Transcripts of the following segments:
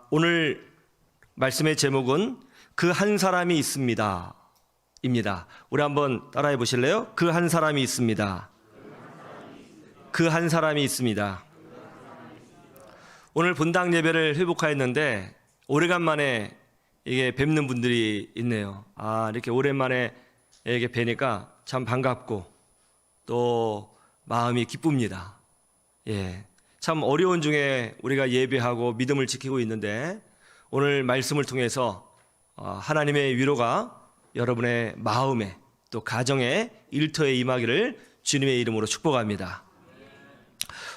오늘 말씀의 제목은 그 한 사람이 있습니다 입니다. 우리 한번 따라해 보실래요? 그 한 사람이 있습니다. 그 한 사람이 있습니다. 오늘 본당 예배를 회복하였는데 오래간만에 이게 뵙는 분들이 있네요. 이렇게 오랜만에 이렇게 뵈니까 참 반갑고 또 마음이 기쁩니다. 참 어려운 중에 우리가 예배하고 믿음을 지키고 있는데 오늘 말씀을 통해서 하나님의 위로가 여러분의 마음에 또 가정에 일터에 임하기를 주님의 이름으로 축복합니다.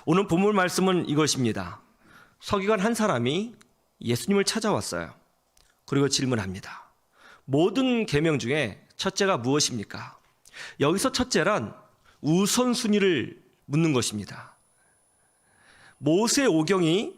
오늘 본문 말씀은 이것입니다. 서기관 한 사람이 예수님을 찾아왔어요. 그리고 질문합니다. 모든 계명 중에 첫째가 무엇입니까? 여기서 첫째란 우선순위를 묻는 것입니다. 모세오경이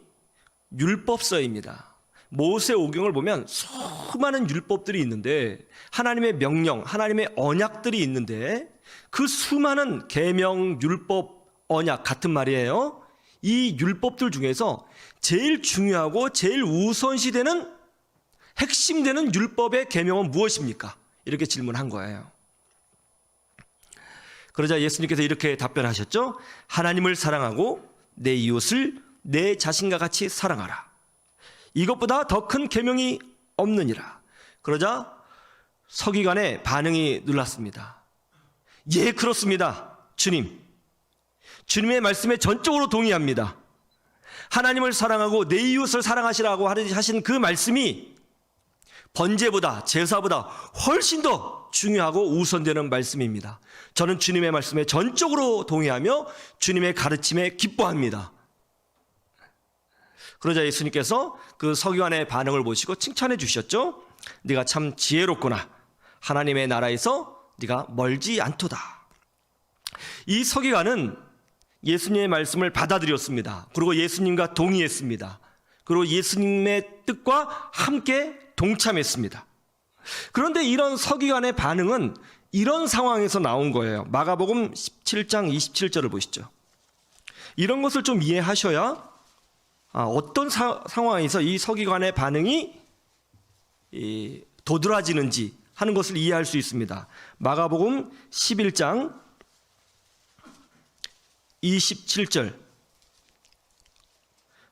율법서입니다. 모세오경을 보면 수많은 율법들이 있는데 하나님의 명령, 하나님의 언약들이 있는데 그 수많은 계명, 율법, 언약 같은 말이에요. 이 율법들 중에서 제일 중요하고 제일 우선시되는 핵심되는 율법의 계명은 무엇입니까? 이렇게 질문한 거예요. 그러자 예수님께서 이렇게 답변하셨죠. 하나님을 사랑하고 내 이웃을 내 자신과 같이 사랑하라. 이것보다 더 큰 계명이 없느니라. 그러자 서기관의 반응이 놀랐습니다. 예, 그렇습니다. 주님의 말씀에 전적으로 동의합니다. 하나님을 사랑하고 내 이웃을 사랑하시라고 하신 그 말씀이 번제보다 제사보다 훨씬 더 중요하고 우선되는 말씀입니다. 저는 주님의 말씀에 전적으로 동의하며 주님의 가르침에 기뻐합니다. 그러자 예수님께서 그 서기관의 반응을 보시고 칭찬해 주셨죠. 네가 참 지혜롭구나. 하나님의 나라에서 네가 멀지 않도다. 이 서기관은 예수님의 말씀을 받아들였습니다. 그리고 예수님과 동의했습니다. 그리고 예수님의 뜻과 함께 동참했습니다. 그런데 이런 서기관의 반응은 이런 상황에서 나온 거예요. 마가복음 17장 27절을 보시죠. 이런 것을 좀 이해하셔야 어떤 상황에서 이 서기관의 반응이 도드라지는지 하는 것을 이해할 수 있습니다. 마가복음 11장 27절,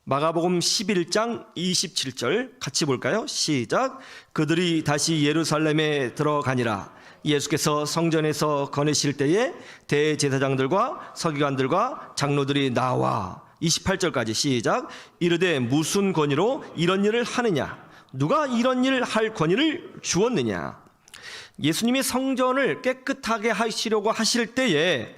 마가복음 11장 27절 같이 볼까요? 시작. 그들이 다시 예루살렘에 들어가니라. 예수께서 성전에서 거내실 때에 대제사장들과 서기관들과 장로들이 나와 28절까지 시작. 이르되 무슨 권위로 이런 일을 하느냐? 누가 이런 일을 할 권위를 주었느냐? 예수님이 성전을 깨끗하게 하시려고 하실 때에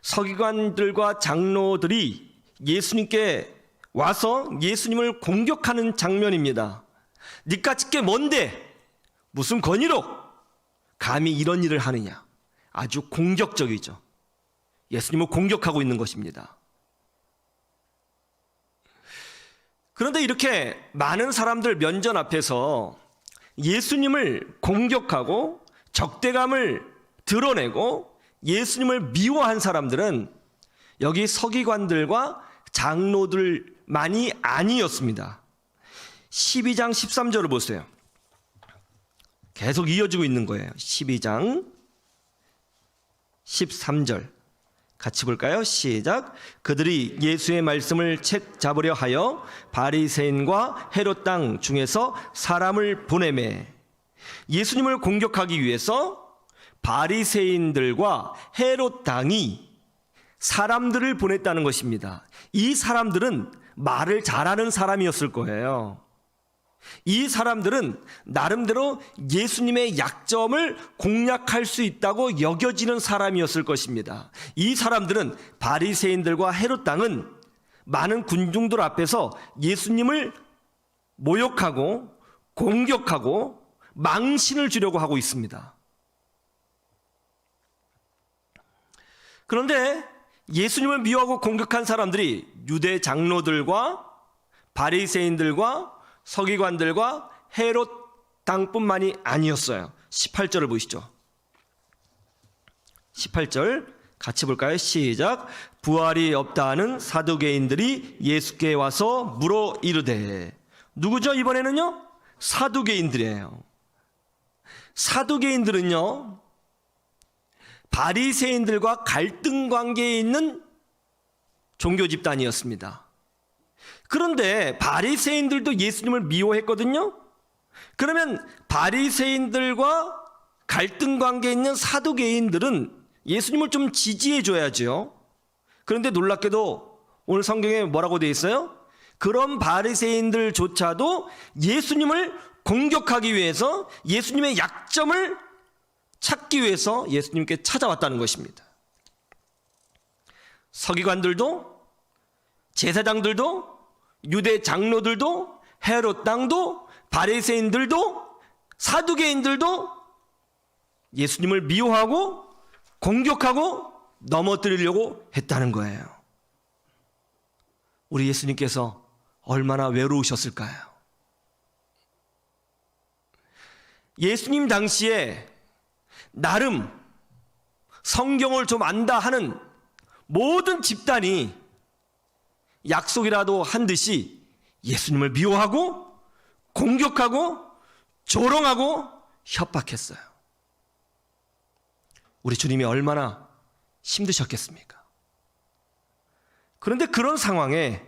서기관들과 장로들이 예수님께 와서 예수님을 공격하는 장면입니다. 니까짓 게 뭔데? 무슨 권위로 감히 이런 일을 하느냐? 아주 공격적이죠. 예수님을 공격하고 있는 것입니다. 그런데 이렇게 많은 사람들 면전 앞에서 예수님을 공격하고 적대감을 드러내고 예수님을 미워한 사람들은 여기 서기관들과 장로들만이 아니었습니다. 12장 13절을 보세요. 계속 이어지고 있는 거예요. 12장 13절 같이 볼까요? 시작. 그들이 예수의 말씀을 채 잡으려 하여 바리새인과 헤롯 땅 중에서 사람을 보내매. 예수님을 공격하기 위해서 바리새인들과 헤롯 당이 사람들을 보냈다는 것입니다. 이 사람들은 말을 잘하는 사람이었을 거예요. 이 사람들은 나름대로 예수님의 약점을 공략할 수 있다고 여겨지는 사람이었을 것입니다. 이 사람들은 바리새인들과 헤롯 당은 많은 군중들 앞에서 예수님을 모욕하고 공격하고 망신을 주려고 하고 있습니다. 그런데 예수님을 미워하고 공격한 사람들이 유대 장로들과 바리새인들과 서기관들과 헤롯 당뿐만이 아니었어요. 18절을 보시죠. 18절 같이 볼까요? 시작. 부활이 없다는 사두개인들이 예수께 와서 물어 이르되. 누구죠? 이번에는요? 사두개인들이에요. 사두개인들은요, 바리새인들과 갈등 관계에 있는 종교 집단이었습니다. 그런데 바리새인들도 예수님을 미워했거든요. 그러면 바리새인들과 갈등 관계에 있는 사두개인들은 예수님을 좀 지지해 줘야죠. 그런데 놀랍게도 오늘 성경에 뭐라고 되어 있어요? 그런 바리새인들조차도 예수님을 공격하기 위해서, 예수님의 약점을 찾기 위해서 예수님께 찾아왔다는 것입니다. 서기관들도, 제사장들도, 유대 장로들도, 헤롯 왕도, 바리새인들도, 사두개인들도 예수님을 미워하고 공격하고 넘어뜨리려고 했다는 거예요. 우리 예수님께서 얼마나 외로우셨을까요? 예수님 당시에 나름 성경을 좀 안다 하는 모든 집단이 약속이라도 한 듯이 예수님을 미워하고 공격하고 조롱하고 협박했어요. 우리 주님이 얼마나 힘드셨겠습니까? 그런데 그런 상황에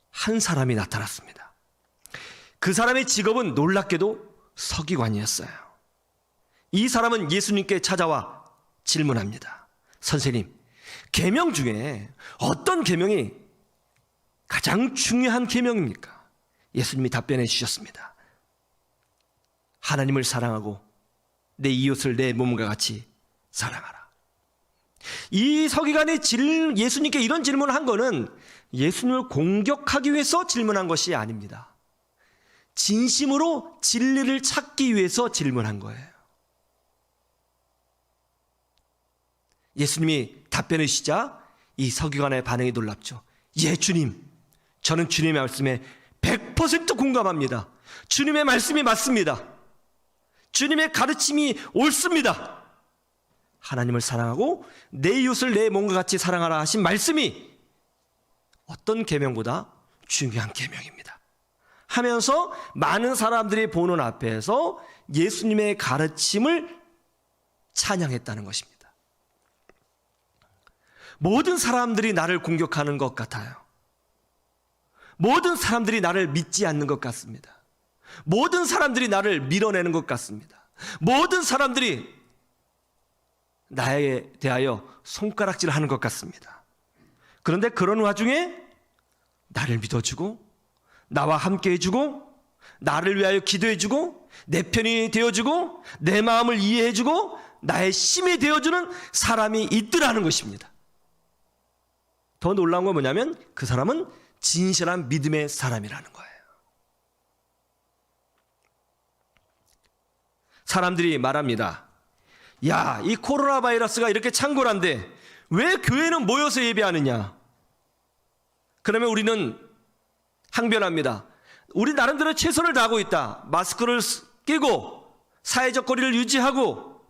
한 사람이 나타났습니다. 그 사람의 직업은 놀랍게도 서기관이었어요. 이 사람은 예수님께 찾아와 질문합니다. 선생님, 계명 중에 어떤 계명이 가장 중요한 계명입니까? 예수님이 답변해 주셨습니다. 하나님을 사랑하고 내 이웃을 내 몸과 같이 사랑하라. 이 서기관이 예수님께 이런 질문을 한 거는 예수님을 공격하기 위해서 질문한 것이 아닙니다. 진심으로 진리를 찾기 위해서 질문한 거예요. 예수님이 답변해 주시자 이 서기관의 반응이 놀랍죠. 예, 주님, 저는 주님의 말씀에 100% 공감합니다. 주님의 말씀이 맞습니다. 주님의 가르침이 옳습니다. 하나님을 사랑하고 내 이웃을 내 몸과 같이 사랑하라 하신 말씀이 어떤 계명보다 중요한 계명입니다 하면서 많은 사람들이 보는 앞에서 예수님의 가르침을 찬양했다는 것입니다. 모든 사람들이 나를 공격하는 것 같아요. 모든 사람들이 나를 믿지 않는 것 같습니다. 모든 사람들이 나를 밀어내는 것 같습니다. 모든 사람들이 나에 대하여 손가락질하는 것 같습니다. 그런데 그런 와중에 나를 믿어주고 나와 함께 해주고 나를 위하여 기도해주고 내 편이 되어주고 내 마음을 이해해주고 나의 힘이 되어주는 사람이 있더라는 것입니다. 더 놀라운 건 뭐냐면 그 사람은 진실한 믿음의 사람이라는 거예요. 사람들이 말합니다. 야, 이 코로나 바이러스가 이렇게 창궐한데 왜 교회는 모여서 예배하느냐? 그러면 우리는 항변합니다. 우리 나름대로 최선을 다하고 있다. 마스크를 끼고 사회적 거리를 유지하고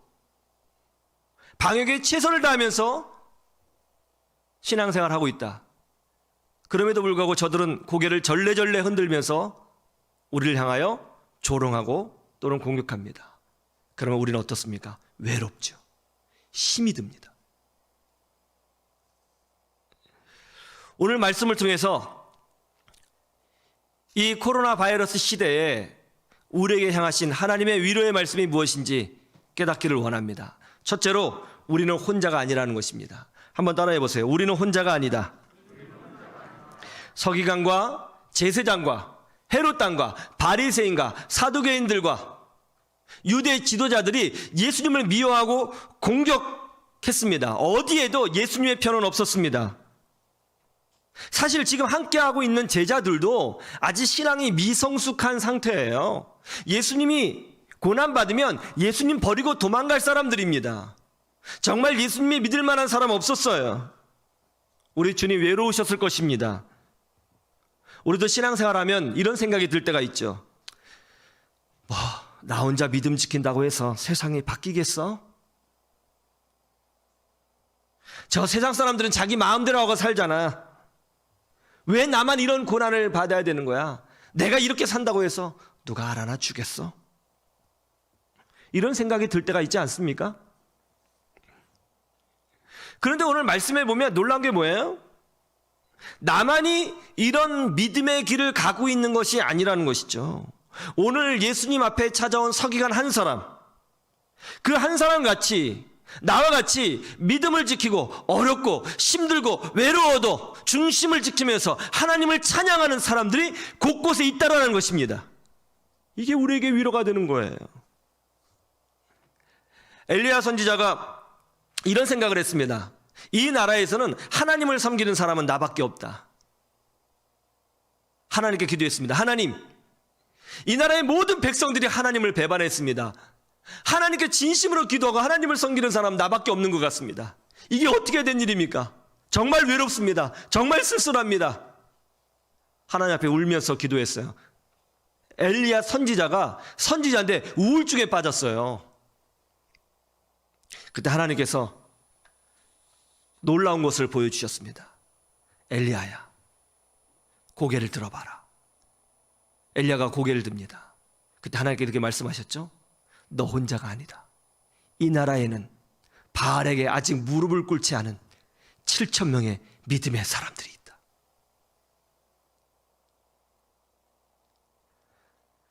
방역에 최선을 다하면서 신앙생활하고 있다. 그럼에도 불구하고 저들은 고개를 절레절레 흔들면서 우리를 향하여 조롱하고 또는 공격합니다. 그러면 우리는 어떻습니까? 외롭죠. 힘이 듭니다. 오늘 말씀을 통해서 이 코로나 바이러스 시대에 우리에게 향하신 하나님의 위로의 말씀이 무엇인지 깨닫기를 원합니다. 첫째로 우리는 혼자가 아니라는 것입니다. 한번 따라해 보세요. 우리는 혼자가 아니다. 서기관과 제사장과 헤롯 왕과 바리새인과 사두개인들과 유대 지도자들이 예수님을 미워하고 공격했습니다. 어디에도 예수님의 편은 없었습니다. 사실 지금 함께하고 있는 제자들도 아직 신앙이 미성숙한 상태예요. 예수님이 고난받으면 예수님 버리고 도망갈 사람들입니다. 정말 예수님이 믿을 만한 사람 없었어요. 우리 주님 외로우셨을 것입니다. 우리도 신앙생활하면 이런 생각이 들 때가 있죠. 나 혼자 믿음 지킨다고 해서 세상이 바뀌겠어? 저 세상 사람들은 자기 마음대로 하고 살잖아. 왜 나만 이런 고난을 받아야 되는 거야? 내가 이렇게 산다고 해서 누가 알아나 주겠어? 이런 생각이 들 때가 있지 않습니까? 그런데 오늘 말씀해 보면 놀라운 게 뭐예요? 나만이 이런 믿음의 길을 가고 있는 것이 아니라는 것이죠. 오늘 예수님 앞에 찾아온 서기관 한 사람, 그 한 사람 같이 나와 같이 믿음을 지키고 어렵고 힘들고 외로워도 중심을 지키면서 하나님을 찬양하는 사람들이 곳곳에 있다라는 것입니다. 이게 우리에게 위로가 되는 거예요. 엘리야 선지자가 이런 생각을 했습니다. 이 나라에서는 하나님을 섬기는 사람은 나밖에 없다. 하나님께 기도했습니다. 하나님, 이 나라의 모든 백성들이 하나님을 배반했습니다. 하나님께 진심으로 기도하고 하나님을 섬기는 사람 나밖에 없는 것 같습니다. 이게 어떻게 된 일입니까? 정말 외롭습니다. 정말 쓸쓸합니다. 하나님 앞에 울면서 기도했어요. 엘리야 선지자가 선지자인데 우울증에 빠졌어요. 그때 하나님께서 놀라운 것을 보여주셨습니다. 엘리야야, 고개를 들어봐라. 엘리야가 고개를 듭니다. 그때 하나님께 이렇게 말씀하셨죠. 너 혼자가 아니다. 이 나라에는 바알에게 아직 무릎을 꿇지 않은 7,000명의 믿음의 사람들이 있다.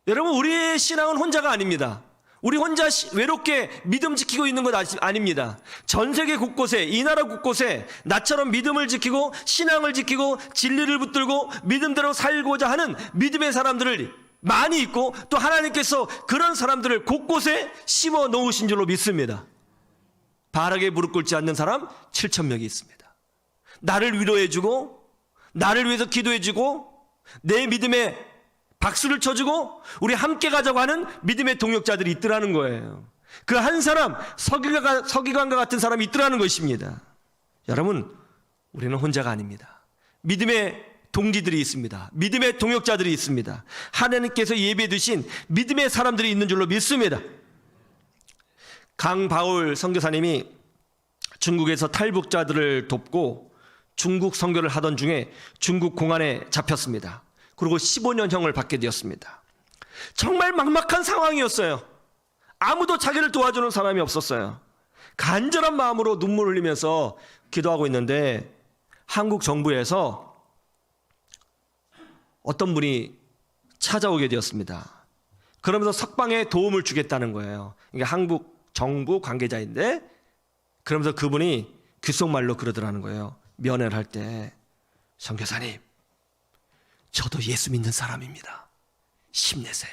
여러분, 우리의 신앙은 혼자가 아닙니다. 우리 혼자 외롭게 믿음 지키고 있는 것 아닙니다. 전 세계 곳곳에, 이 나라 곳곳에 나처럼 믿음을 지키고 신앙을 지키고 진리를 붙들고 믿음대로 살고자 하는 믿음의 사람들을 많이 있고, 또 하나님께서 그런 사람들을 곳곳에 심어 놓으신 줄로 믿습니다. 바알에게 무릎 꿇지 않는 사람 7,000명이 있습니다. 나를 위로해주고 나를 위해서 기도해주고 내 믿음에 박수를 쳐주고 우리 함께 가자고 하는 믿음의 동역자들이 있더라는 거예요. 그 한 사람, 서기관과 같은 사람이 있더라는 것입니다. 여러분, 우리는 혼자가 아닙니다. 믿음의 동지들이 있습니다. 믿음의 동역자들이 있습니다. 하나님께서 예비해 두신 믿음의 사람들이 있는 줄로 믿습니다. 강바울 선교사님이 중국에서 탈북자들을 돕고 중국 선교를 하던 중에 중국 공안에 잡혔습니다. 그리고 15년형을 받게 되었습니다. 정말 막막한 상황이었어요. 아무도 자기를 도와주는 사람이 없었어요. 간절한 마음으로 눈물 흘리면서 기도하고 있는데 한국 정부에서 어떤 분이 찾아오게 되었습니다. 그러면서 석방에 도움을 주겠다는 거예요. 이게 한국 정부 관계자인데, 그러면서 그분이 귓속말로 그러더라는 거예요. 면회를 할 때, 선교사님, 저도 예수 믿는 사람입니다. 힘내세요.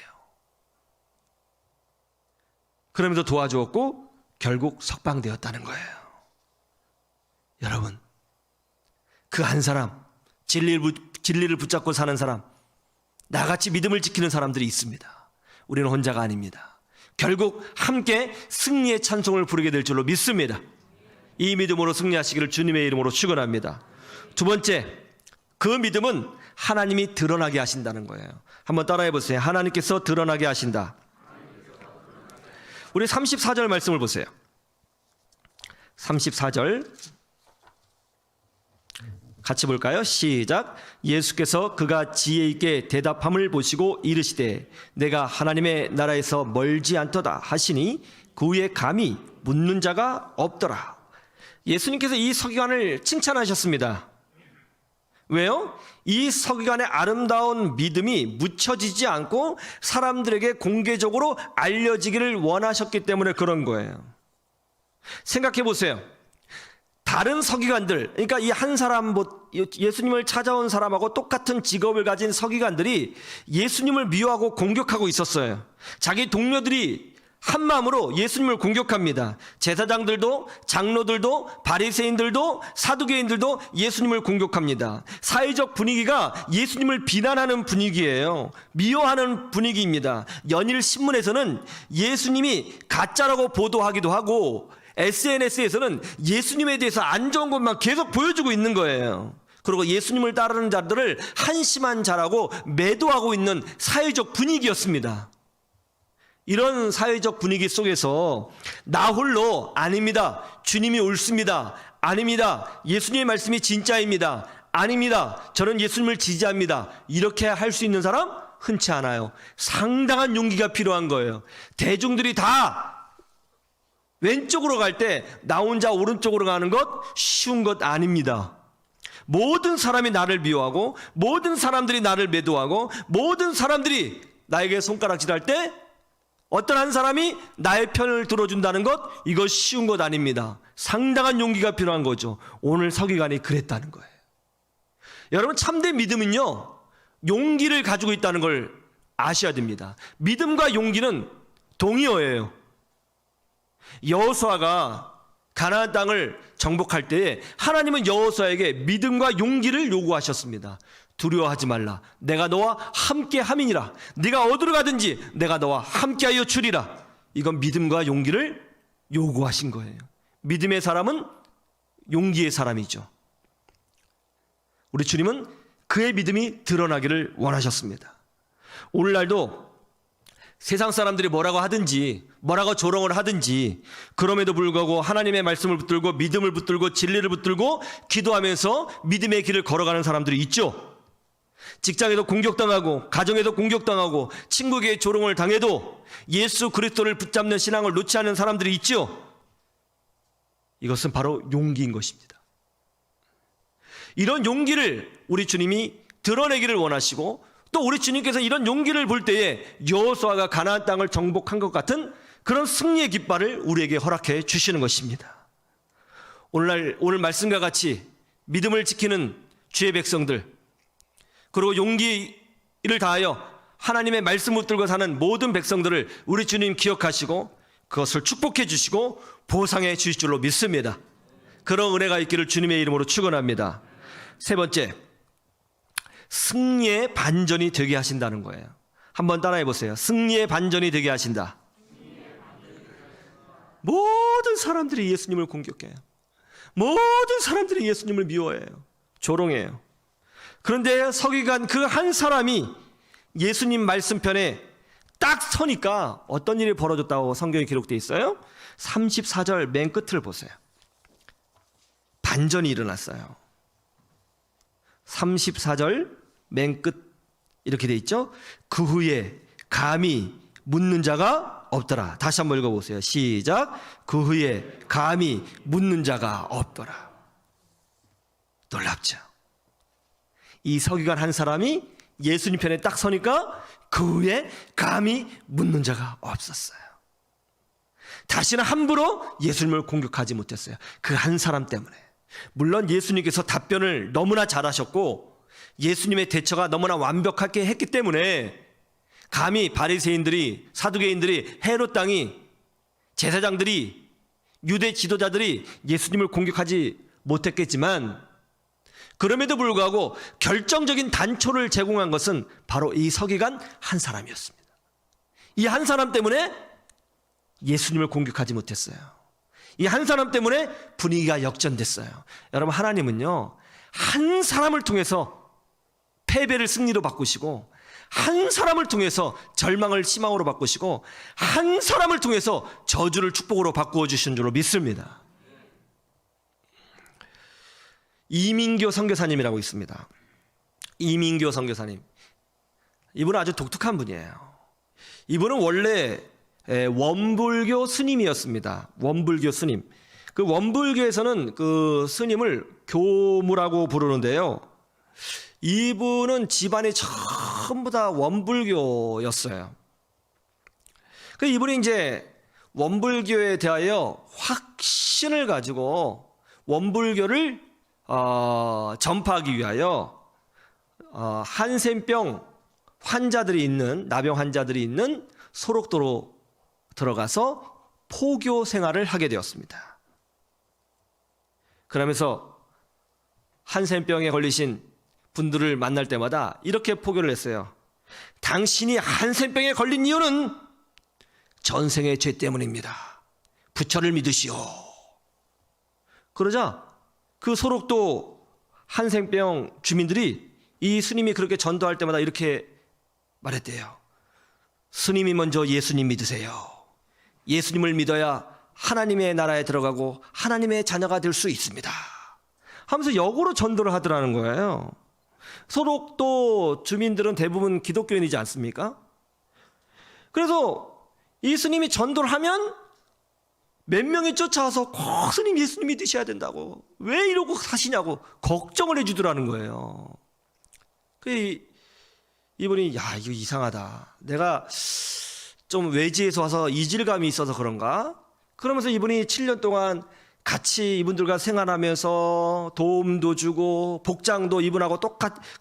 그러면서 도와주었고 결국 석방되었다는 거예요. 여러분, 그 한 사람, 진리를 붙잡고 사는 사람, 나같이 믿음을 지키는 사람들이 있습니다. 우리는 혼자가 아닙니다. 결국 함께 승리의 찬송을 부르게 될 줄로 믿습니다. 이 믿음으로 승리하시기를 주님의 이름으로 축원합니다. 두 번째, 그 믿음은 하나님이 드러나게 하신다는 거예요. 한번 따라해 보세요. 하나님께서 드러나게 하신다. 우리 34절 말씀을 보세요. 34절 같이 볼까요? 시작. 예수께서 그가 지혜 있게 대답함을 보시고 이르시되 내가 하나님의 나라에서 멀지 않도다 하시니 그 후에 감히 묻는 자가 없더라. 예수님께서 이 서기관을 칭찬하셨습니다. 왜요? 이 서기관의 아름다운 믿음이 묻혀지지 않고 사람들에게 공개적으로 알려지기를 원하셨기 때문에 그런 거예요. 생각해 보세요. 다른 서기관들, 그러니까 이 한 사람, 예수님을 찾아온 사람하고 똑같은 직업을 가진 서기관들이 예수님을 미워하고 공격하고 있었어요. 자기 동료들이 한 마음으로 예수님을 공격합니다. 제사장들도, 장로들도, 바리새인들도, 사두개인들도 예수님을 공격합니다. 사회적 분위기가 예수님을 비난하는 분위기예요. 미워하는 분위기입니다. 연일 신문에서는 예수님이 가짜라고 보도하기도 하고 SNS에서는 예수님에 대해서 안 좋은 것만 계속 보여주고 있는 거예요. 그리고 예수님을 따르는 자들을 한심한 자라고 매도하고 있는 사회적 분위기였습니다. 이런 사회적 분위기 속에서 나 홀로 아닙니다, 주님이 옳습니다, 아닙니다. 예수님의 말씀이 진짜입니다. 아닙니다. 저는 예수님을 지지합니다. 이렇게 할 수 있는 사람 흔치 않아요. 상당한 용기가 필요한 거예요. 대중들이 다 왼쪽으로 갈 때 나 혼자 오른쪽으로 가는 것 쉬운 것 아닙니다. 모든 사람이 나를 미워하고 모든 사람들이 나를 매도하고 모든 사람들이 나에게 손가락질할 때 어떤 한 사람이 나의 편을 들어준다는 것, 이거 쉬운 것 아닙니다. 상당한 용기가 필요한 거죠. 오늘 서기관이 그랬다는 거예요. 여러분, 참된 믿음은요, 용기를 가지고 있다는 걸 아셔야 됩니다. 믿음과 용기는 동의어예요. 여호수아가 가나안 땅을 정복할 때에 하나님은 여호수아에게 믿음과 용기를 요구하셨습니다. 두려워하지 말라. 내가 너와 함께 함이니라. 네가 어디로 가든지 내가 너와 함께하여 주리라. 이건 믿음과 용기를 요구하신 거예요. 믿음의 사람은 용기의 사람이죠. 우리 주님은 그의 믿음이 드러나기를 원하셨습니다. 오늘날도 세상 사람들이 뭐라고 하든지 뭐라고 조롱을 하든지 그럼에도 불구하고 하나님의 말씀을 붙들고 믿음을 붙들고 진리를 붙들고 기도하면서 믿음의 길을 걸어가는 사람들이 있죠. 직장에도 공격당하고 가정에도 공격당하고 친구에게 조롱을 당해도 예수 그리스도를 붙잡는 신앙을 놓지 않는 사람들이 있죠. 이것은 바로 용기인 것입니다. 이런 용기를 우리 주님이 드러내기를 원하시고 또 우리 주님께서 이런 용기를 볼 때에 여호수아가 가나안 땅을 정복한 것 같은 그런 승리의 깃발을 우리에게 허락해 주시는 것입니다. 오늘 말씀과 같이 믿음을 지키는 주의 백성들, 그리고 용기를 다하여 하나님의 말씀을 붙들고 사는 모든 백성들을 우리 주님 기억하시고 그것을 축복해 주시고 보상해 주실 줄로 믿습니다. 그런 은혜가 있기를 주님의 이름으로 축원합니다. 세 번째, 승리의 반전이 되게 하신다는 거예요. 한번 따라해 보세요. 승리의 반전이 되게 하신다. 모든 사람들이 예수님을 공격해요. 모든 사람들이 예수님을 미워해요. 조롱해요. 그런데 서기관 그 한 사람이 예수님 말씀편에 딱 서니까 어떤 일이 벌어졌다고 성경에 기록되어 있어요? 34절 맨 끝을 보세요. 반전이 일어났어요. 34절 맨 끝 이렇게 돼 있죠. 그 후에 감히 묻는 자가 없더라. 다시 한번 읽어보세요. 시작. 그 후에 감히 묻는 자가 없더라. 놀랍죠. 이 서기관 한 사람이 예수님 편에 딱 서니까 그 후에 감히 묻는 자가 없었어요. 다시는 함부로 예수님을 공격하지 못했어요. 그 한 사람 때문에. 물론 예수님께서 답변을 너무나 잘하셨고 예수님의 대처가 너무나 완벽하게 했기 때문에 감히 바리새인들이, 사두개인들이, 헤롯 당이, 제사장들이, 유대 지도자들이 예수님을 공격하지 못했겠지만 그럼에도 불구하고 결정적인 단초를 제공한 것은 바로 이 서기관 한 사람이었습니다. 이 한 사람 때문에 예수님을 공격하지 못했어요. 이 한 사람 때문에 분위기가 역전됐어요. 여러분, 하나님은요, 한 사람을 통해서 패배를 승리로 바꾸시고 한 사람을 통해서 절망을 희망으로 바꾸시고 한 사람을 통해서 저주를 축복으로 바꾸어 주신 줄로 믿습니다. 이민교 선교사님이라고 있습니다. 이민교 선교사님, 이분은 아주 독특한 분이에요. 이분은 원래 원불교 스님이었습니다. 원불교 스님. 그 원불교에서는 그 스님을 교무라고 부르는데요. 이분은 집안이 전부 다 원불교였어요. 그 이분이 이제 원불교에 대하여 확신을 가지고 원불교를 전파하기 위하여 한센병 환자들이 있는, 나병 환자들이 있는 소록도로 들어가서 포교 생활을 하게 되었습니다. 그러면서 한센병에 걸리신 분들을 만날 때마다 이렇게 포교를 했어요. 당신이 한센병에 걸린 이유는 전생의 죄 때문입니다. 부처를 믿으시오. 그러자 그 소록도 한센병 주민들이 이 스님이 그렇게 전도할 때마다 이렇게 말했대요. 스님이 먼저 예수님 믿으세요. 예수님을 믿어야 하나님의 나라에 들어가고 하나님의 자녀가 될 수 있습니다 하면서 역으로 전도를 하더라는 거예요. 서로 또 주민들은 대부분 기독교인이지 않습니까? 그래서 이 스님이 전도를 하면 몇 명이 쫓아와서 꼭 스님 예수님 믿으셔야 된다고, 왜 이러고 사시냐고 걱정을 해주더라는 거예요. 이분이 야, 이거 이상하다, 내가 좀 외지에서 와서 이질감이 있어서 그런가? 그러면서 이분이 7년 동안 같이 이분들과 생활하면서 도움도 주고 복장도 이분하고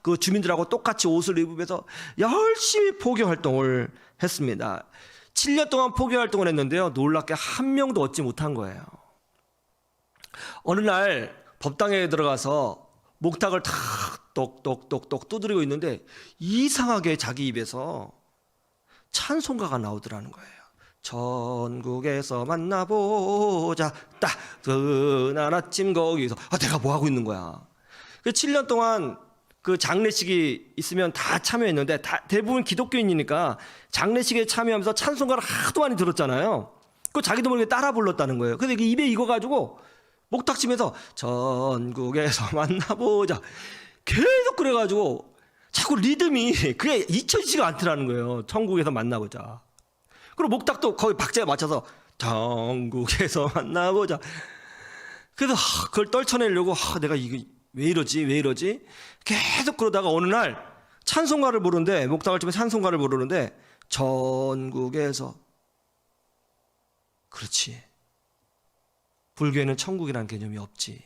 그 주민들하고 똑같이 옷을 입으면서 열심히 포교 활동을 했습니다. 7년 동안 포교 활동을 했는데요, 놀랍게 한 명도 얻지 못한 거예요. 어느 날 법당에 들어가서 목탁을 탁 똑똑똑똑 두드리고 있는데 이상하게 자기 입에서 찬송가가 나오더라는 거예요. 전국에서 만나보자, 딱 그날 아침 거기서. 내가 뭐 하고 있는 거야. 7년 동안 그 장례식이 있으면 다 참여했는데 대부분 기독교인이니까 장례식에 참여하면서 찬송가를 하도 많이 들었잖아요. 그 자기도 모르게 따라 불렀다는 거예요. 근데 입에 익어가지고 목탁 치면서 전국에서 만나보자 계속 그래가지고 자꾸 리듬이 그게 잊혀지지가 않더라는 거예요. 천국에서 만나보자. 그리고 목탁도 거의 박자에 맞춰서 전국에서 만나보자. 그래서 그걸 떨쳐내려고 내가 이거 왜 이러지 계속 그러다가 어느 날 찬송가를 부르는데, 목탁을 치면 찬송가를 부르는데 전국에서, 그렇지, 불교에는 천국이라는 개념이 없지,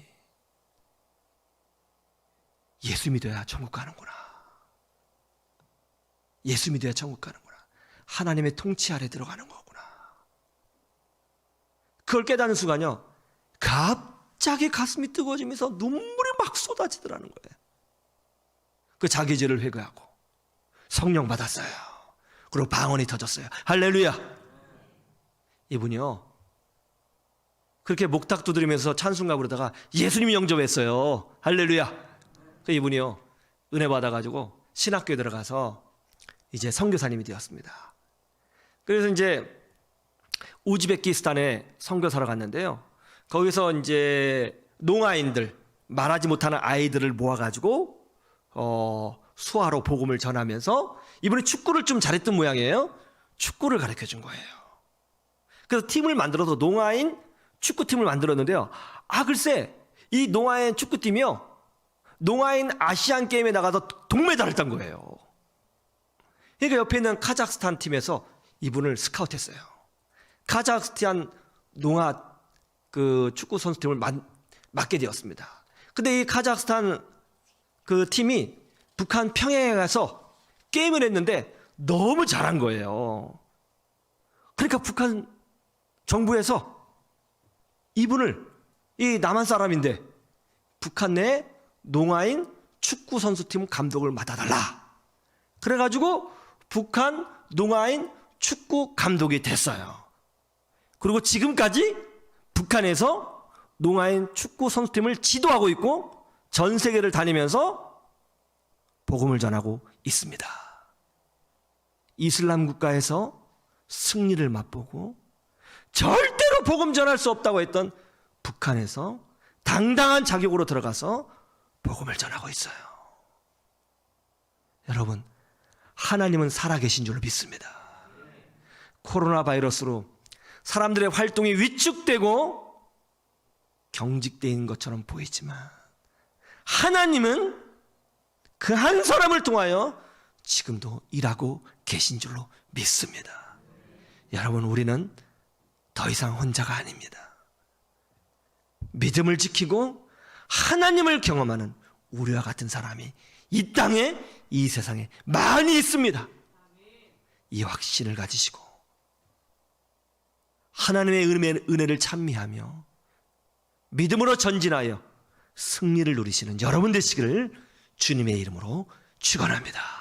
예수 믿어야 천국 가는구나, 예수 믿어야 천국 가는구나, 하나님의 통치 아래 들어가는 거구나. 그걸 깨닫는 순간요, 갑자기 가슴이 뜨거워지면서 눈물이 막 쏟아지더라는 거예요. 그 자기 죄를 회개하고 성령 받았어요. 그리고 방언이 터졌어요. 할렐루야. 이분이요, 그렇게 목탁 두드리면서 찬송가 부르다가 예수님이 영접했어요. 할렐루야. 이분이요, 은혜 받아가지고 신학교에 들어가서 이제 선교사님이 되었습니다. 그래서 이제 우즈베키스탄에 선교사로 갔는데요, 거기서 이제 농아인들, 말하지 못하는 아이들을 모아가지고 수화로 복음을 전하면서, 이분이 축구를 좀 잘했던 모양이에요. 축구를 가르쳐 준 거예요. 그래서 팀을 만들어서 농아인 축구팀을 만들었는데요, 글쎄 이 농아인 축구팀이요, 농아인 아시안 게임에 나가서 동메달을 딴 거예요. 그러니까 옆에 있는 카자흐스탄 팀에서 이분을 스카우트했어요. 카자흐스탄 농아 그 축구 선수팀을 맡게 되었습니다. 근데 이 카자흐스탄 그 팀이 북한 평양에 가서 게임을 했는데 너무 잘한 거예요. 그러니까 북한 정부에서 이분을, 이 남한 사람인데 북한 내 농아인 축구 선수팀 감독을 맡아달라, 그래가지고 북한 농아인 축구 감독이 됐어요. 그리고 지금까지 북한에서 농아인 축구 선수팀을 지도하고 있고 전 세계를 다니면서 복음을 전하고 있습니다. 이슬람 국가에서 승리를 맛보고 절대로 복음 전할 수 없다고 했던 북한에서 당당한 자격으로 들어가서 복음을 전하고 있어요. 여러분, 하나님은 살아계신 줄로 믿습니다. 코로나 바이러스로 사람들의 활동이 위축되고 경직되어 것처럼 보이지만 하나님은 그 한 사람을 통하여 지금도 일하고 계신 줄로 믿습니다. 여러분, 우리는 더 이상 혼자가 아닙니다. 믿음을 지키고 하나님을 경험하는 우리와 같은 사람이 이 땅에, 이 세상에 많이 있습니다. 이 확신을 가지시고 하나님의 은혜를 찬미하며 믿음으로 전진하여 승리를 누리시는 여러분 되시기를 주님의 이름으로 축원합니다.